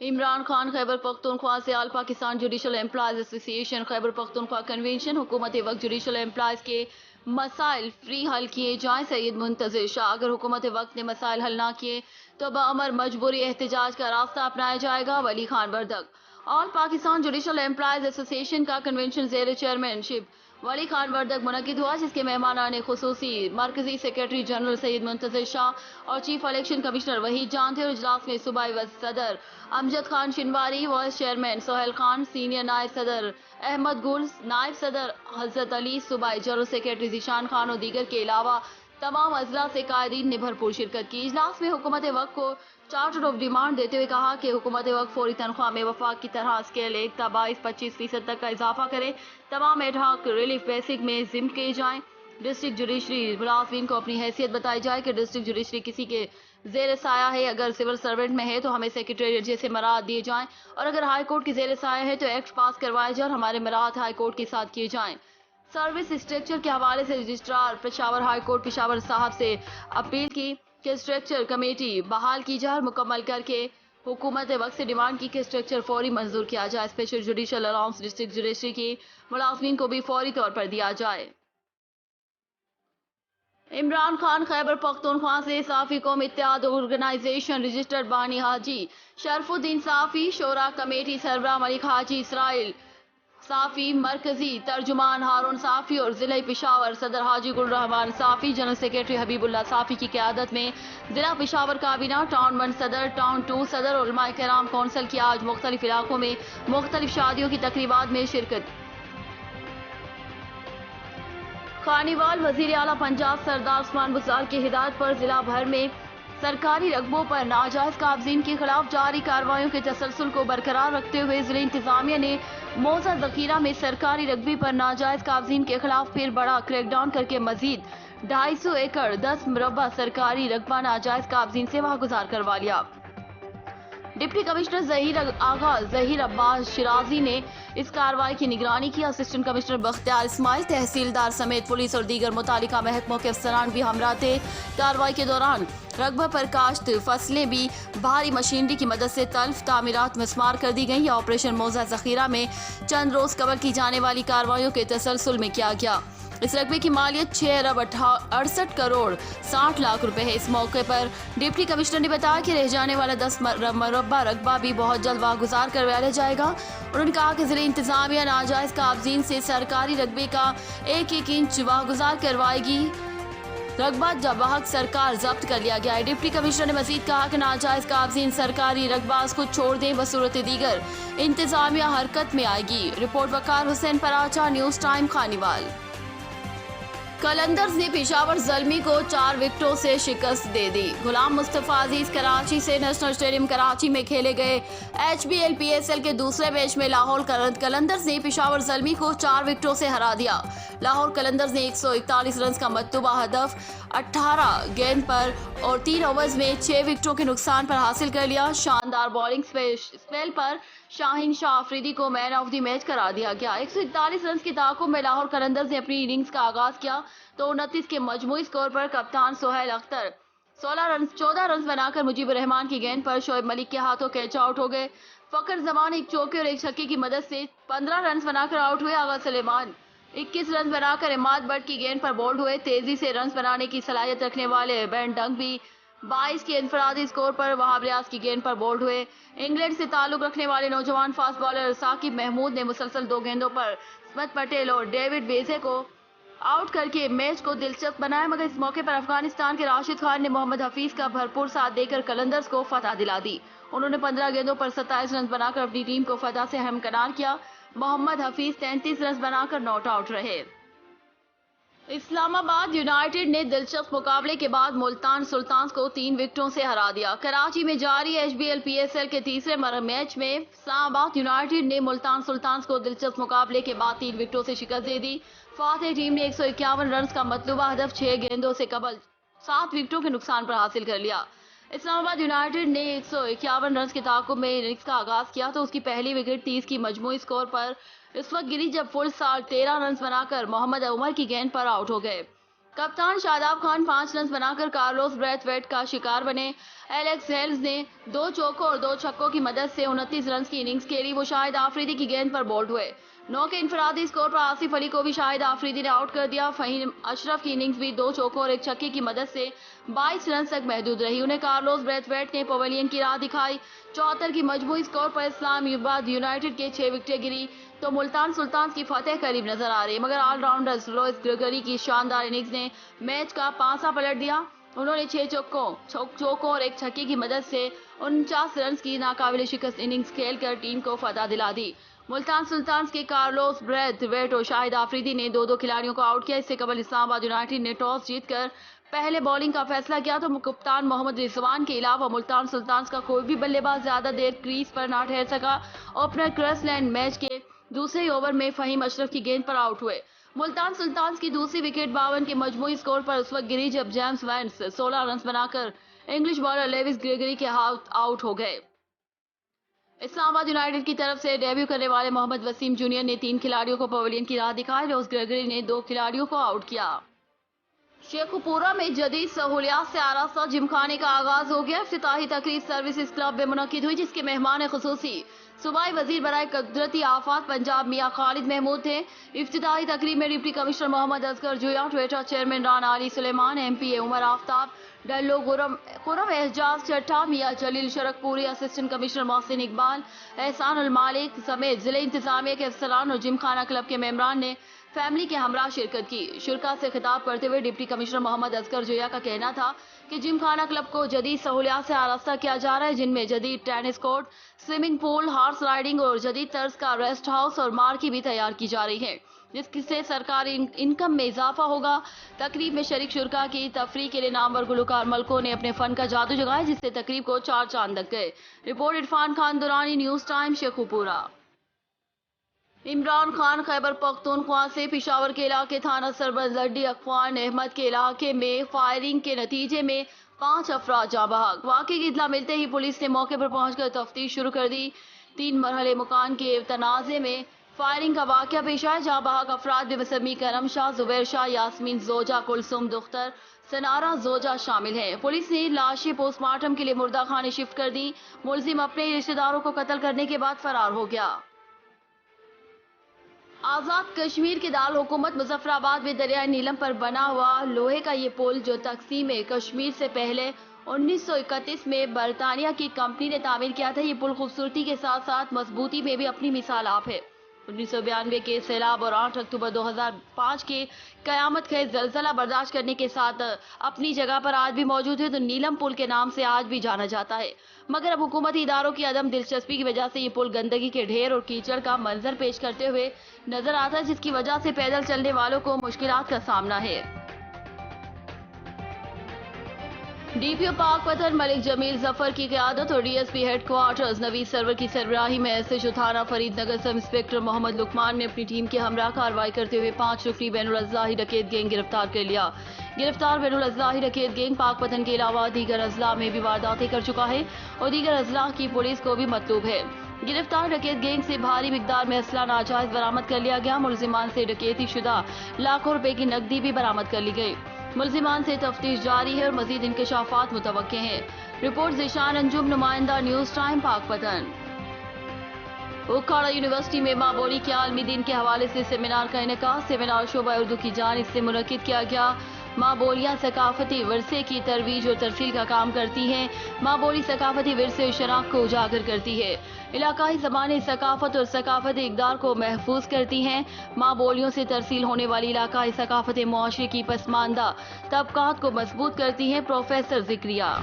عمران خان خیبر پختونخوا سے آل Pakistan judicial employees ایسوسی ایشن خیبر پختونخوا کنونشن حکومت وقت جوڈیشل امپلائیز کے مسائل فری حل کیے جائیں سید منتظر شاہ اگر حکومت وقت نے مسائل حل نہ کیے تو بامر مجبوری احتجاج کا راستہ اپنایا جائے گا ولی خان وردک آل پاکستان جوڈیشل امپلائیز ایسوسی ایشن کا کنونشن زیر چیئرمین شپ ولی خان وردک منعقد ہوا جس کے مہمانان خصوصی مرکزی سیکرٹری جنرل سید منتظر شاہ اور chief election commissioner Waheed Jan تھے اور اجلاس میں صوبائی صدر Amjad Khan Shinwari vice chairman Sohail Khan senior نائب صدر احمد گل نائب صدر حضرت علی صوبائی جنرل سیکرٹری ذیشان خان اور دیگر کے علاوہ تمام اضلاع سے قائدین نے بھرپور شرکت کی اجلاس میں حکومت وقت کو چارٹر آف ڈیمانڈ دیتے ہوئے کہا کہ حکومت وقت فوری تنخواہ میں وفاق کی طرح اسکیل 1 تا 22-25% تک کا اضافہ کرے تمام ایڈ ہاک ریلیف بیسک میں ضم کیے جائیں ڈسٹرکٹ جوڈیشری ملازمین کو اپنی حیثیت بتائی جائے کہ ڈسٹرکٹ جوڈیشری کسی کے زیر سایہ ہے اگر سول سرونٹ میں ہے تو ہمیں سیکریٹریٹ جیسے مراعات دیے جائیں اور اگر ہائی کورٹ کی زیر سایہ ہے تو ایکٹ پاس کروائے جائیں اور ہمارے مراعات ہائی کورٹ کے ساتھ کیے جائیں سروس اسٹرکچر کے حوالے سے registrar Peshawar high court Peshawar صاحب سے اپیل کی کہ اسٹرکچر کمیٹی بحال کی جائے اور مکمل کر کے حکومت وقت سے ڈیمانڈ کی کہ اسٹرکچر فوری منظور کیا جائے special judicial allowance district judiciary کی ملازمین کو بھی فوری طور پر دیا جائے عمران خان خیبر پختونخوا سے صافی قوم اتحاد آرگنائزیشن رجسٹرڈ بانی حاجی شرف الدین صافی شورا کمیٹی سربراہ ملک حاجی اسرائیل صافی مرکزی ترجمان ہارون صافی اور ضلع پشاور صدر حاجی گل رحمان صافی جنرل سیکرٹری حبیب اللہ صافی کی قیادت میں ضلع پشاور کابینہ ٹاؤن 1 صدر ٹاؤن 2 صدر اور علماء کرام کونسل کی آج مختلف علاقوں میں مختلف شادیوں کی تقریبات میں شرکت خانیوال وزیر اعلیٰ پنجاب سردار عثمان بزدار کی ہدایت پر ضلع بھر میں سرکاری رقبوں پر ناجائز قابضین کے خلاف جاری کارروائیوں کے تسلسل کو برقرار رکھتے ہوئے ضلع انتظامیہ نے موزہ ذخیرہ میں سرکاری رقبے پر ناجائز قابضین کے خلاف پھر بڑا کریک ڈاؤن کر کے مزید 250 ایکڑ 10 مربع سرکاری رقبہ ناجائز قابضین سے واگزار کروا لیا ڈپٹی کمشنر ظہیر عباس شرازی نے اس کارروائی کی نگرانی کی اسسٹنٹ کمشنر بختیار اسماعیل تحصیلدار سمیت پولیس اور دیگر متعلقہ محکموں کے افسران بھی ہمراہ تھے کارروائی کے دوران رقبہ پر کاشت فصلیں بھی بھاری مشینری کی مدد سے تلف تعمیرات مسمار کر دی گئیں یہ آپریشن موزہ ذخیرہ میں چند روز کور کی جانے والی کارروائیوں کے تسلسل میں کیا گیا اس رقبے کی مالیت 6 ارب 68 کروڑ 60 لاکھ روپے ہے اس موقع پر ڈپٹی کمشنر نے بتایا کہ رہ جانے والا 10 مربع رقبہ بھی بہت جلد واگزار کروا لیا جائے گا انہوں نے کہا کہ ضلع انتظامیہ ناجائز قابضین سے سرکاری رقبے کا 1-1 انچ واگزار کروائے گی رقبہ جب بحق سرکار ضبط کر لیا گیا ہے ڈپٹی کمشنر نے مزید کہا کہ ناجائز قابضین سرکاری رقبہ کو چھوڑ دیں بصورت دیگر انتظامیہ حرکت میں آئے گی رپورٹ وقار حسین پراچا نیوز ٹائم خانیوال قلندرز نے پشاور زلمی کو 4 وکٹوں سے شکست دے دی غلام مصطفیٰ عزیز کراچی سے نیشنل اسٹیڈیم کراچی میں کھیلے گئے HBL-PSL کے دوسرے میچ میں لاہور قلندرز نے پشاور زلمی کو 4 وکٹوں سے ہرا دیا لاہور قلندرز نے 141 رنز کا مطلوبہ ہدف 18 گیند پر اور 3 اوورز میں 6 وکٹوں کے نقصان پر حاصل کر لیا شاندار بالنگ سپیل پر شاہین شاہ آفریدی کو مین آف دی میچ قرار دیا گیا 141 رنز کی تعاقب میں لاہور قلندرز نے اپنی اننگز کا آغاز کیا تو 29 کے مجموعی سکور پر کپتان سہیل اختر 14 رنز بنا کر مجیب الرحمان کی گیند پر شعیب ملک کے ہاتھوں کیچ آؤٹ ہو گئے فخر زمان ایک چوکے اور ایک چھکے کی مدد سے 15 رنز بنا کر آؤٹ ہوئے آغا سلیمان 21 رنز بنا کر اماد بٹ کی گیند پر بولڈ ہوئے تیزی سے رنز بنانے کی صلاحیت رکھنے والے بین ڈنگ بھی 22 کے انفرادی سکور پر وہاب ریاض کی گیند پر بولڈ ہوئے انگلینڈ سے تعلق رکھنے والے نوجوان فاسٹ بالر ثاقب محمود نے مسلسل 2 گیندوں پر اسمت پٹیل اور ڈیوڈ ویزے کو آؤٹ کر کے میچ کو دلچسپ بنایا مگر اس موقع پر افغانستان کے راشد خان نے محمد حفیظ کا بھرپور ساتھ دے کر قلندرز کو فتح دلا دی انہوں نے 15 گیندوں پر 27 رنز بنا کر اپنی ٹیم کو فتح سے ہمکنار کیا محمد حفیظ 33 رنز بنا کر ناٹ آؤٹ رہے اسلام آباد یونائیٹڈ نے دلچسپ مقابلے کے بعد ملتان سلطانز کو 3 وکٹوں سے ہرا دیا کراچی میں جاری HBL-PSL کے تیسرے میچ میں اسلام آباد یونائیٹڈ نے ملتان سلطانز کو دلچسپ مقابلے کے بعد 3 وکٹوں سے شکست دے دی فاتح ٹیم نے 151 رنز کا مطلوبہ ہدف 6 گیندوں سے قبل 7 وکٹوں کے نقصان پر حاصل کر لیا اسلام آباد یونائیٹڈ نے 151 رنز کے تعاقب میں اننگز کا آغاز کیا تو اس کی پہلی وکٹ 30 کی مجموعی سکور پر اس وقت گری جب فل سال 13 رنز بنا کر محمد عمر کی گیند پر آؤٹ ہو گئے کپتان شاداب خان 5 رنز بنا کر کارلوس بریتھ ویٹ کا شکار بنے ایلیکس ہیلز نے 2 चौकों और 2 छक्कों की मदद से 29 रन की इनिंग्स खेली। वो शाहिद आफरीदी की गेंद पर बोल्ड हुए। 9 के इनफरादी स्कोर पर आसिफ अली को भी शाहिद आफरीदी ने आउट कर दिया। फहीम अशरफ की इनिंग्स भी 2 चौकों और 1 छक्के की मदद से 22 रन तक महदूद रही। उन्हें कार्लोस ब्रेथवेट ने पवेलियन की राह दिखाई। 74 की मजमूई स्कोर पर इस्लामाबाद यूनाइटेड के 6 विकेटें गिरी तो मुल्तान सुल्तान्स की फतेह करीब नजर आ रही है, मगर ऑलराउंडर लुइस ग्रेगरी की शानदार इनिंग्स ने मैच का पांसा पलट दिया। उन्होंने 6 चौकों और 1 छक्के की मदद से 49 रन की नाकाबिले शिकस्त इनिंग्स खेलकर टीम को फतह दिला दी। मुल्तान सुल्तान्स के कार्लोस ब्रेथवेट और शाहिद आफरीदी ने 2-2 खिलाड़ियों को आउट किया। इससे कबल इस्लामाबाद यूनाइटेड ने टॉस जीतकर पहले बॉलिंग का फैसला किया तो कप्तान मोहम्मद रिजवान के अलावा मुल्तान सुल्तान्स का कोई भी बल्लेबाज ज्यादा देर क्रीज पर ना ठहर सका। ओपनर क्रेसलैंड मैच के दूसरे ओवर में फहीम अशरफ की गेंद पर आउट हुए। मुल्तान सुल्तान्स की दूसरी विकेट 52 के मजमूई स्कोर पर उस वक्त गिरी जब जेम्स वैंस 16 रन बनाकर इंग्लिश बॉलर लेविस ग्रेगरी के हाथ आउट हो गए। इस्लामाबाद यूनाइटेड की तरफ से डेब्यू करने वाले मोहम्मद वसीम जूनियर ने 3 खिलाड़ियों को पवेलियन की राह दिखाई। लेविस ग्रेगरी ने 2 खिलाड़ियों को आउट किया। शेखुपुरा में जदीद सहूलियात से आरास्ता जिमखाने का आगाज हो गया। इफ्तिताही तकरीब सर्विसेज क्लब में मुनक्किद हुई, जिसके मेहमान खुसूसी सूबाई वजीर बराए कुदरती आफात पंजाब मियां खालिद महमूद थे। इफ्तिताही तकरीब में deputy commissioner Mohammad Asghar Joya, TEVTA chairman Rana Ali Suleman, MPA Umar Aftab, Dallo Khurram Ehjaz Chatta, Mian Jalil Sharakpuri, assistant commissioner Mohsin Iqbal, Ehsan ul मालिक समेत जिले इंतजामिया के अफसरान और जिमखाना क्लब के मेंबरान ने फैमिली के हमरा शिरकत की। शुरका से खिताब करते हुए डिप्टी कमिश्नर मोहम्मद असगर जुया का कहना था कि जिमखाना क्लब को जदीद सहूलियात से आरास्ता किया जा रहा है, जिनमें जदीद tennis court, swimming pool, horse riding और जदीद तर्ज का रेस्ट हाउस और मार्की भी तैयार की जा रही है, जिससे सरकारी इनकम में इजाफा होगा। तकरीब में शरीक शुरका की तफरीह के लिए नामवर गुलकार मलकों ने अपने फन का जादू जगाया, जिससे तकरीब को 4 चांद लग गए। Report Irfan Khan Durrani, news time, Sheikhupura. Imran Khan Khyber Pakhtunkhwa से पेशावर के इलाके थाना सरबंद लड्डी अखवान अहमद के इलाके में फायरिंग के नतीजे में 5 अफराद जाँ बहक। वाक़े की इत्तला मिलते ही पुलिस ने मौके पर पहुंचकर तफ्तीश शुरू कर दी। 3 मरहले मकान के तनाजे में फायरिंग का वाक़या पेश आया। जाँ बहक अफराद में मसमी करम शाह, जुबैर शाह, यास्मीन जोजा, कुलसुम दुख्तर, सनारा जोजा शामिल हैं। पुलिस ने लाशें पोस्टमार्टम के लिए मुर्दा खाने शिफ्ट कर दी। मुलजिम अपने रिश्तेदारों को कत्ल करने के बाद फरार हो गया। आजाद कश्मीर के दार हुकूमत मुजफ्फराबाद में दरियाए नीलम पर बना हुआ लोहे का ये पुल, जो तकसीम कश्मीर से पहले 1931 में बरतानिया की कंपनी ने तामीर किया था, ये पुल खूबसूरती के साथ साथ मजबूती में भी अपनी मिसाल आप है। 1992 के सैलाब और 8 अक्टूबर 2005 के कयामत खेज जलजला बर्दाश्त करने के साथ अपनी जगह पर आज भी मौजूद है, तो नीलम पुल के नाम से आज भी जाना जाता है। मगर अब हुकूमती इदारों की अदम दिलचस्पी की वजह से ये पुल गंदगी के ढेर और कीचड़ का मंजर पेश करते हुए नजर आता है, जिसकी वजह से पैदल चलने वालों को मुश्किलात का सामना है। DPO पाकपतन मलिक जमील जफर की क़यादत और DSP हेडक्वार्टर्स नवीद सरवर की सरबराही में SHO थाना फरीदनगर सब इंस्पेक्टर मोहम्मद लुकमान ने अपनी टीम के हमरा कार्रवाई करते हुए 5 रुकनी बैनुल अज़लाही डकैत गैंग गिरफ्तार कर लिया। गिरफ्तार बैनुल अज़लाही डकैत गैंग पाकपतन के अलावा दीगर अजला में भी वारदातें कर चुका है और दीगर अजला की पुलिस को भी मतलूब है। गिरफ्तार डकैत गैंग से भारी मिकदार में असला नाजायज बरामद कर लिया गया। मुलजिमान से डकैती शुदा लाखों रुपए की नकदी भी बरामद कर ली गई। मुलजिमान से तफ्तीश जारी है और मजीद इंकशाफात मुतवक्के हैं। रिपोर्ट ज़िशान अंजुम, नुमाइंदा, न्यूज टाइम, पाकपतन। उखाड़ा यूनिवर्सिटी में माँ बोली के आलमी दिन के हवाले से सेमिनार का इनेकाद। सेमिनार शोबा उर्दू की जानिब से मुनक्किद किया गया। माँ बोलियाँ सकाफती विरसे की तरवीज और तरसील का काम करती हैं। माँ बोली सकाफती विरसे और शनाख्त को उजागर करती है। इलाकाई ज़बानें सकाफत और सकाफती इक़दार को महफूज करती हैं। माँ बोलियों से तरसील होने वाली इलाकाई सकाफतें मुआशरे की पसमानदा तबकात को मजबूत करती हैं। प्रोफेसर ज़िक्रिया।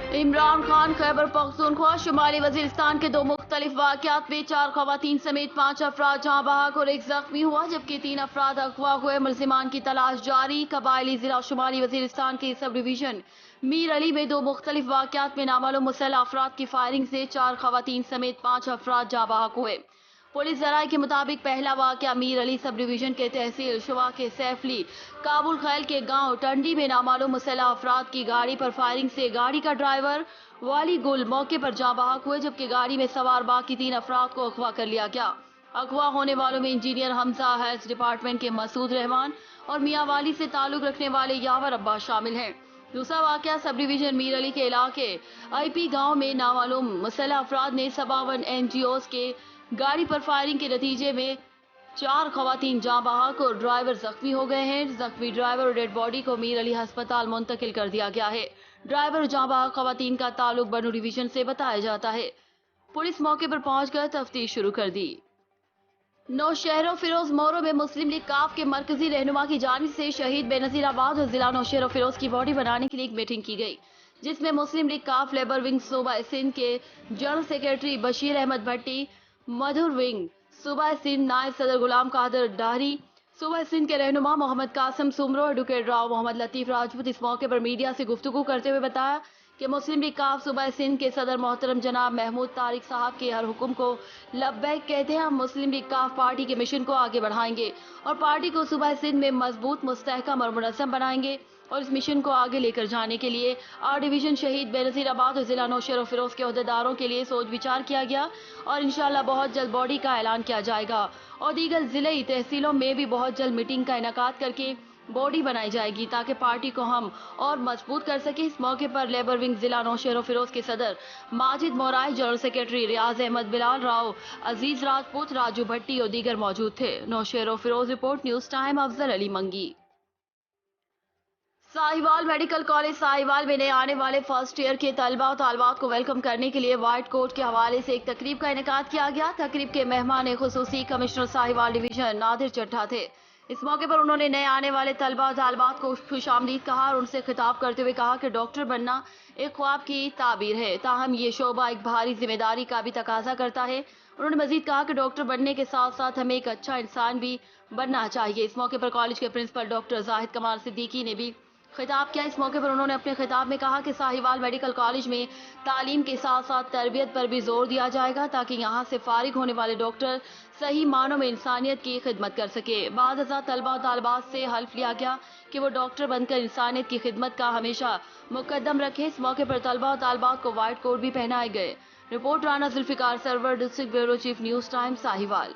इमरान खान खैबर पख्तूनख्वा शुमाली वजीरिस्तान के 2 मुख्तलिफ वाक़यात में 4 ख़वातीन समेत 5 अफराद जहाँ बहक और 1 ज़ख्मी हुआ, जबकि 3 अफराद अगवा हुए। मुलजिमान की तलाश जारी। कबायली जिला शुमाली वजीरिस्तान के सब डिवीजन मीर अली में 2 मुख्तलिफ वाक़यात में नामालूम मुसल्लह अफराद की फायरिंग से 4 ख़वातीन समेत 5 अफराद जहाँ बहक हुए। पुलिस ज़राए के मुताबिक पहला वाक़या मीर अली सब डिवीजन के तहसील शुबा के सैफली काबुल खैल के गांव टंडी में नामालूम मुसल्लह अफराद की गाड़ी पर फायरिंग से गाड़ी का ड्राइवर वाली गुल मौके पर जहाँ बहक हुए, जबकि गाड़ी में सवार बाकी 3 अफराद को अगवा कर लिया गया। अगवा होने वालों में इंजीनियर हमजा, हेल्थ डिपार्टमेंट के मसूद रहमान और मियाँ वाली से ताल्लुक रखने वाले यावर अब्बास शामिल हैं। दूसरा वाकया सब डिवीजन मीर अली के इलाके आईपी गांव में नामालूम मुसल्लह अफराद ने 57 एनजीओज के गाड़ी पर फायरिंग के नतीजे में 4 खवातीन जाँ बहक और ड्राइवर जख्मी हो गए हैं। जख्मी ड्राइवर और डेड बॉडी को मीर अली अस्पताल मुंतकिल कर दिया गया है। ड्राइवर और जाँ बहक खवातीन का ताल्लुक बनू डिवीजन से बताया जाता है। पुलिस मौके पर पहुंचकर तफ्तीश शुरू कर दी। नौशहरों फिरोज मोरो में मुस्लिम लीग काफ के मरकजी रहनुमा की जानिब से शहीद बेनजीर आबाद और जिला नौशहरों फिरोज की बॉडी बनाने के लिए एक मीटिंग की गई, जिसमें मुस्लिम लीग काफ लेबर विंग सूबा सिंध के जनरल सेक्रेटरी बशीर अहमद भट्टी, मधुर विंग सूबा सिंध नायब सदर गुलाम कादर डाहरी, सूबा सिंध के रहनुमा मोहम्मद कासिम सुमरो, एडवोकेट राव मोहम्मद लतीफ राजपूत इस मौके पर मीडिया से गुफ्तगू करते हुए बताया कि मुस्लिम लीग काफ सूबा सिंध के सदर मोहतरम जनाब महमूद तारिक साहब के हर हुक्म को लब्बैक कहते हैं। हम मुस्लिम लीग काफ पार्टी के मिशन को आगे बढ़ाएंगे और पार्टी को सूबा सिंध में मजबूत, मुस्तहकम और मुनज़्ज़म बनाएंगे और इस मिशन को आगे लेकर जाने के लिए आर डिवीजन शहीद बेनजीर आबाद और जिला नौशहरों फिरोज के अहदेदारों के लिए सोच विचार किया गया और इंशाअल्लाह बहुत जल्द बॉडी का ऐलान किया जाएगा और दीगर जिले तहसीलों में भी बहुत जल्द मीटिंग का इनेकाद करके बॉडी बनाई जाएगी ताकि पार्टी को हम और मजबूत कर सके। इस मौके पर लेबर विंग जिला नौशहरों फिरोज के सदर माजिद मोराई, जनरल सेक्रेटरी रियाज अहमद बिलाल, राव अजीज राजपूत, राजू भट्टी और दीगर मौजूद थे। Naushahro Feroze report, news time, Afzal Ali Mangi. Sahiwal medical college Sahiwal में नए आने वाले फर्स्ट ईयर के तलबा और तालबात को वेलकम करने के लिए व्हाइट कोट के हवाले से एक तकरीब का इनेकाद किया गया। तकरीब के मेहमान खुसूसी कमिश्नर साहिवाल डिवीजन नादिर चड्ढा थे। इस मौके पर उन्होंने नए आने वाले तलबा और तालबात को खुशामदीद कहा और उनसे खिताब करते हुए कहा कि डॉक्टर बनना एक ख्वाब की ताबीर है, ताहम ये शोबा एक भारी जिम्मेदारी का भी तकाजा करता है। उन्होंने मजीद कहा कि डॉक्टर बनने के साथ साथ हमें एक अच्छा इंसान भी बनना चाहिए। इस मौके पर कॉलेज के प्रिंसिपल डॉक्टर जाहिद कमाल सिद्दीकी ने भी खिताब किया। इस मौके पर उन्होंने अपने खिताब में कहा कि साहिवाल मेडिकल कॉलेज में तालीम के साथ साथ तरबियत पर भी जोर दिया जाएगा ताकि यहाँ से फारिग होने वाले डॉक्टर सही मानों में इंसानियत की खिदमत कर सके। बाद हज़ार तलबा और तालबात से हल्फ लिया गया कि वो डॉक्टर बनकर इंसानियत की खिदमत का हमेशा मुकद्दम रखे। इस मौके पर तलबा और तालबात को व्हाइट कोट भी पहनाए गए। Report Rana Zulfiqar Sarwar, district bureau chief, news time, Sahiwal.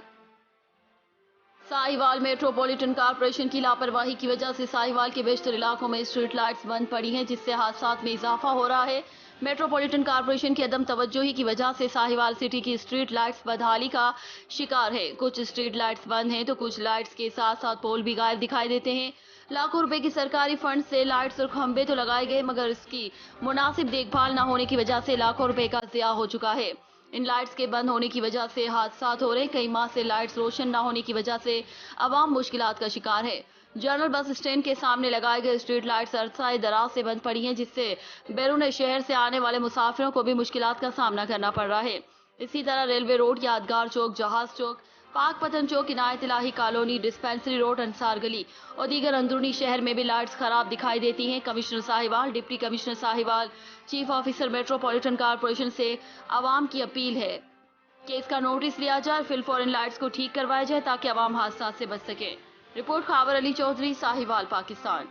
Sahiwal metropolitan corporation की लापरवाही की वजह से साहिवाल के बेशतर इलाकों में स्ट्रीट लाइट्स बंद पड़ी हैं, जिससे हादसात में इजाफा हो रहा है। मेट्रोपॉलिटन कॉर्पोरेशन की अदम तवज्जोही की वजह से साहिवाल सिटी की स्ट्रीट लाइट्स बदहाली का शिकार है। कुछ स्ट्रीट लाइट्स बंद हैं तो कुछ लाइट्स के साथ साथ पोल भी गायब दिखाई देते हैं। लाखों रुपए की सरकारी फंड से लाइट्स और खंबे तो लगाए गए मगर इसकी मुनासिब देखभाल न होने की वजह से लाखों रुपए का ज़िया हो चुका है। इन लाइट्स के बंद होने की वजह से हादसात हो रहे। कई माह से लाइट्स रोशन न होने की वजह से आवाम मुश्किलात का शिकार है। जनरल बस स्टैंड के सामने लगाए गए स्ट्रीट लाइट्स अरसाए दराज से बंद पड़ी हैं, जिससे बैरून शहर से आने वाले मुसाफिरों को भी मुश्किलात का सामना करना पड़ रहा है। इसी तरह रेलवे रोड, यादगार चौक, जहाज चौक, पाक पतन चौक, इनायत इलाही कॉलोनी, डिस्पेंसरी रोड, अंसार गली और दीगर अंदरूनी शहर में भी लाइट्स खराब दिखाई देती हैं। Commissioner Sahiwal, deputy commissioner Sahiwal, chief officer metropolitan corporation से आवाम की अपील है कि इसका नोटिस लिया जाए, फिल फौरन लाइट्स को ठीक करवाया जाए ताकि आवाम हादसा से बच सके। रिपोर्ट खावर अली चौधरी, साहिवाल, पाकिस्तान।